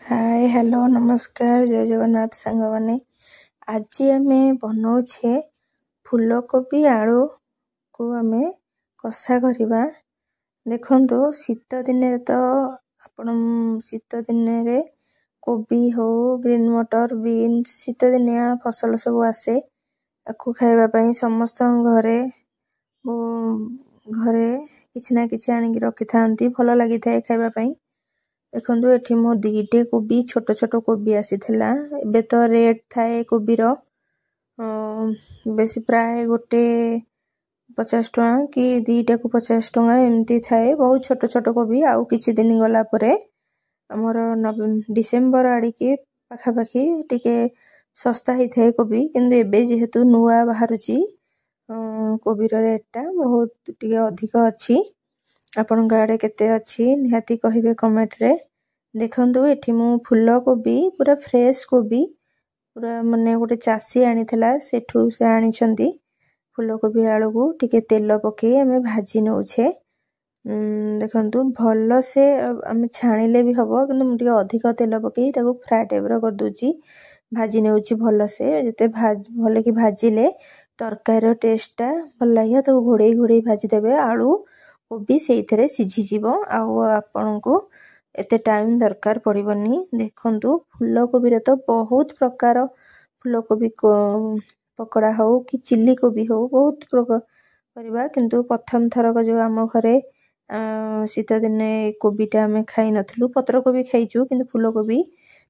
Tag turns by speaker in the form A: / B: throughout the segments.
A: Hi hello नमस्कार जय जगन्नाथ सांग मैंने आज आम बनाऊे फूलकोबी आलू को आम कषा करवा। देखो शीत दिन तो आपण शीत दिन कोबी हो ग्रीन मटर बीन्स शीत दिनिया फसल सब आसे आपको खावाई समस्त घरे घरे किसी ना कि आनिक रखी था भल लगी था खावाई। देखो ये मो दीटे कोबी छोट छोट कोबी आसी एबे तो रेट थाए कोबीर बेसी प्राय गोटे 50 टଙ୍କା कि दीटा को 50 टଙ୍କା एमती थाए बहुत छोट छोट कोबी आउ किछि दिन गला परे हमर डिसेम्बर आड़ी के पाखापाखी टिके सस्ता ही थाए कोबी किंतु एबे जेहेतु नुआ बाहरुची कोबीर रेटटा बहुत टिके अधिक अछि। आपण गाड़े केते अछि निहाती कहिबे कमेंट रे। देखंतु एठी मु फूलकोबी पूरा फ्रेश कोबी पूरा माने गोटे चासी आनीथिला सेठू से आनीचंती फूलकोबी आलू को टिके तेल पके हमें भाजी नउछे। देखंतु भल से हमें छाणीले भी हबो किंतु मु टिके अधिक तेल पके ताको फ्राई टाइप रो कर दोची भाजी नेउची भल से जते भले की भाजीले तरकारी टेस्टटा भल लागिया ताको घोड़े घोड़े भाजी देबे आलू कोबी सेइथरे सिझी जीवो आउ आपनको एते टाइम दरकार पड़िबनी। देखंतु फूलकोबी रे तो बहुत प्रकार फूलकोबी को पकोड़ा हो कि चिल्ली कोबी हो बहुत प्रकार परिबा किंतु प्रथम थरक जो आम घरे शीत दिने कोबीटा आम खाई नथलु पत्र कोबी खाइचु किंतु फूलकोबी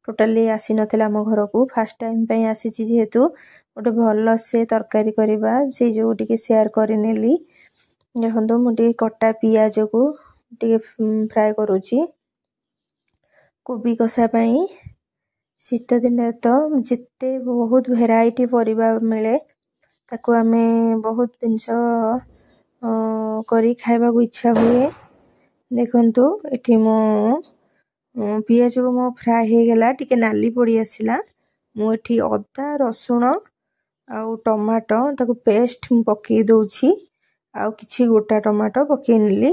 A: टोटाली आसी नथिला आम घर को फर्स्ट टाइम पई आसीची जेहेतु गोटे भल से तरकारी करबा से जो टिके शेयर करिनेली। देखंतु मु टिके कटा पियाज को टिके फ्राई करूची कोबी कषा पाई शीत दिन तो जिते बहुत वेराइटी परिबा मिले ताको आमे बहुत जिनस करी खाइबा को इच्छा हुए। देखंतु एठी मो पियाज को मो फ्राई हे गेला टिके नाली पड़ी आसिला मु एठी अदा रसुण आउ टमाटो ताको पेस्ट पके दोछि आउ किछि गोटा टमाटो पके निली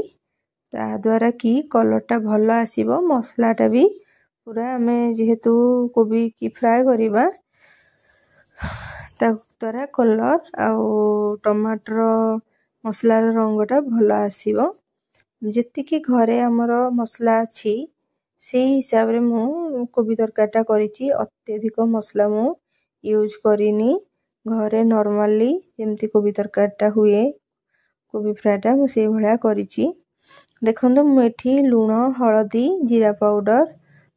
A: ता द्वारा की कलरटा भल आसीबो मसलाटा भी पूरा हमें जेहेतु कोबी की फ्राई करबा ता द्वारा कलर आउ टमाटर मसला रंगटा भल आसीबो। जेति की घरे हमर मसला अछि सेही हिसाब रे मु कोबी तरकारीटा करिछि अत्यधिक मसला मु यूज करिनी घरे नॉर्मली जेमती कोबी तरकारीटा हुए कोबी फ्राईटा मु सेही भलिया करिछि। देखंतु मु एठी लूण हळदी जीरा पाउडर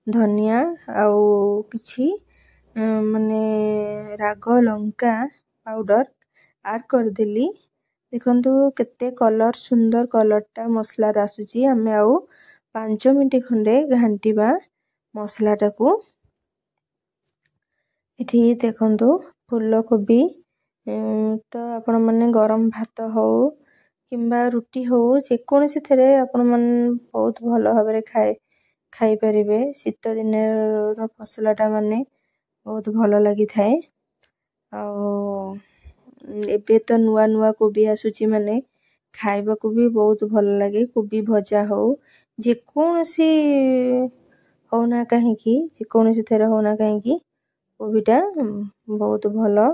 A: धनिया आउ किछि माने राग लंका पाउडर ऐड कर देली। देखंतु केते कलर सुंदर कलरटा मसला आसुची हमें आउ 5 मिनिट खंडे घंटीबा मसलाटा को एठी देखंतु फूलकोबी तो आपण माने गरम भात हो किंबा रुटी हो जे कोनोसी थरे आपण मन बहुत भलो भाबरे खाई परिबे शीत दिन रो फसलटा माने बहुत भलो लागि थाए। आउ एबे तो नुआ नुआ कोबी आसुची माने खाइबा को भी बहुत भलो लागे कोबी भजा हो जे कोनोसी होना काहे की जे कोनोसी थरे होना काहे की कोबीटा बहुत भलो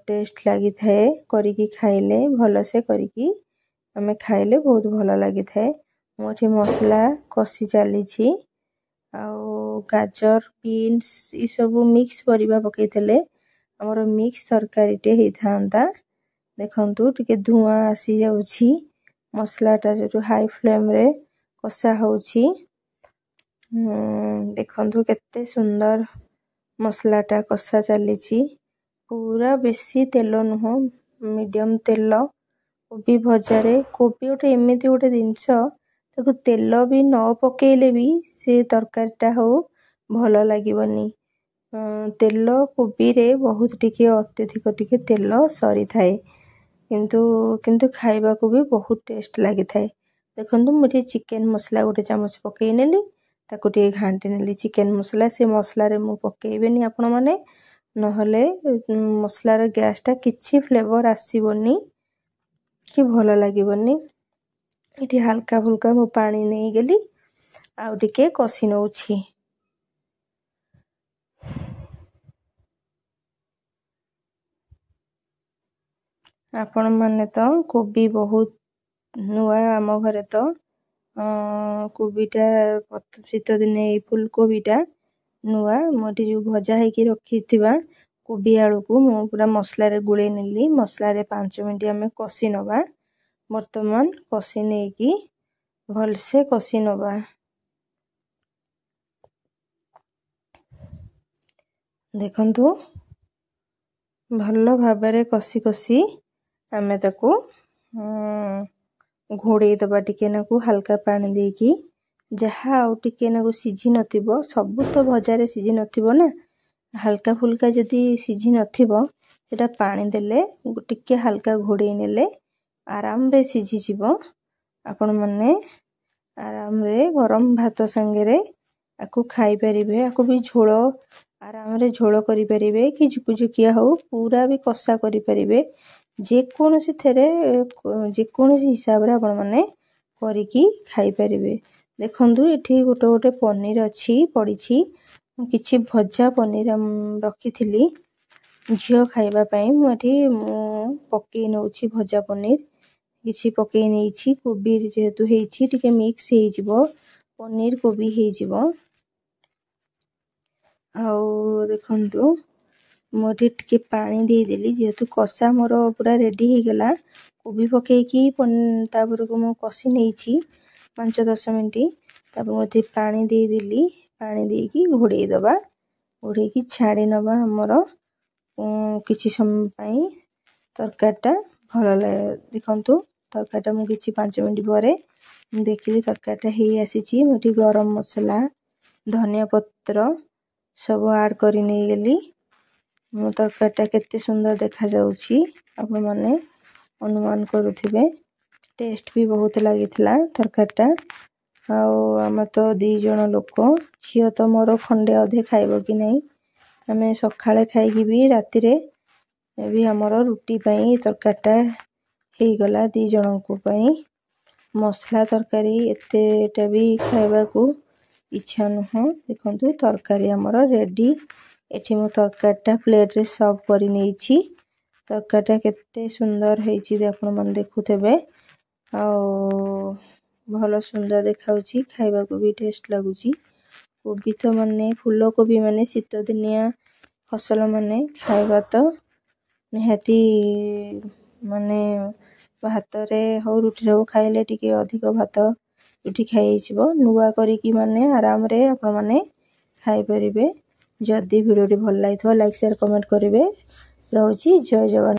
A: टेस्ट लागि थाए करिकी खाइले भलो से करिकी हमें खाइले बहुत भलो लागि थाए। मोठी मसला कसी चालीछि आउ गाजर बीन्स ई सब मिक्स परिबा पकेइतले हमर मिक्स तरकारीटे हे थांता। देखंतु टिके धुआं आसी जाउछि मसलाटा जो हाई फ्लेम रे कसा होउछि देखंतु केते सुंदर मसलाटा कसा चालीछि पूरा बेसी तेल नुहो मीडियम तेल कोबी भजारे कोबी ओटे एमिति ओटे दिनस ताको तेल भी न पकेइले भी से तरकारीटा हो भलो लागिबनी तेल कोबी रे बहुत टिके अत्यधिक टिके तेल सरी थाए किंतु खाइबा को भी बहुत टेस्ट लागि थाए। देखंतु मुठी चिकन मसला गोटे चामच पकेइ नेली ताको टिके घांटी नेली चिकन मसला से मसला रे मु पकेइबेनी आपण माने नहले मसला रे गैसटा किछि फ्लेवर आसीबोनी कि भलो लागिबोनी। इठी हल्का फुल्का मु पानी नै गेली आउ टिके कसी नउछि। आपण माने तो कोबी बहुत नुआ आम घरे तो कोबीटा शीत दिने फुलकोबीटा नुआ मोटी जो भजा है रखी कोबी आलू को मु पूरा मसला रे गुले नेली मसला रे 5 मिनिट आमे कसी नबा वर्तमान कसी नेकी भलसे कसी नबा देखंतु भल भाबरे कसी कसी आमे ताकू घोड़े दबा टिके नाकू हल्का पानी देकी जहा आउ टिके नाकू सिझी नथिबो सब तो भजा रे सिझी नथिबो ना हल्का फुल्का जदी सिझी नथिबो एटा पानी देले टिके हल्का घोड़े नेले आराम रे सिझी जिवो आपण माने आराम रे गरम भात संगे रे आकू खाई परिबे आकू भी झोलो आराम रे झोलो करि परिबे कि जुकुजुकिया हो पूरा भी कसा करि परिबे जे कोनोसी थेरे जे कोनोसी हिसाब रे आपण माने करिकी खाई परिबे देखंतु एठी गोटे गोटे पनीर अछि पडिछि किछि भजा पनीर रखिथिली झियो खाइबा पई मु एठी पक्की नउछि भजा पनीर किछि पक्की नेछि कोबी जेहेतु हेछि टिके मिक्स हे जिवो पनीर कोबी हे जिवो आउ देखंतु मोठी टिके पानी दे देली जेहेतु कसा मोर पूरा रेडी हे गेला कोबी पकेकी तापर को मु कसी नेछि 5-10 मिनिट तापर मोठी पानी दे देली पानी देकी घोड़े दबा घोड़े की छाड़ी नबा हमरो किछि समय पई तरकाटा भल देखंतु तरकाटा मु किछि 5 मिनिट परे देखली तरकाटा हे आसीची मोठी गरम मसला धनिया पत्र सब ऐड करि नै गेली मु तरकाटा केते सुंदर देखा जाउची आपण माने अनुमान करूथिबे टेस्ट भी बहुत लागितला तरकाटा आउ हम तो 2 जण लोक छियो तो मोर खंडे अधे खाइबो कि नै हमें सखाळे खाइकी भी राती रे भी हमरो रुटी पई तरकाटा हे गला 2 जण को पई मसला तरकारी एतेटा भी खाइबा को इच्छा नहो देखंतु तरकारी हमरो रेडी एठी मु तरकाटा प्लेट रे सर्व करि नेछि तरकाटा केते सुंदर हेछि आपण मन देखुथेबे आ भलो सुंदर देखाउची खाइबा को भी टेस्ट लागुची कोबी तो माने फूल कोबी माने शीत दिनिया फसल माने खाइबा तो निहाती माने भात रे हो रुटी रे खाइले टिके अधिक भात रुटी खाइ छिबो नुवा करी की माने आराम रे आपण माने खाइ परिबे जदी वीडियो टी भल लागिथो लाइक शेयर कमेंट करिवे रहउची जय जवान।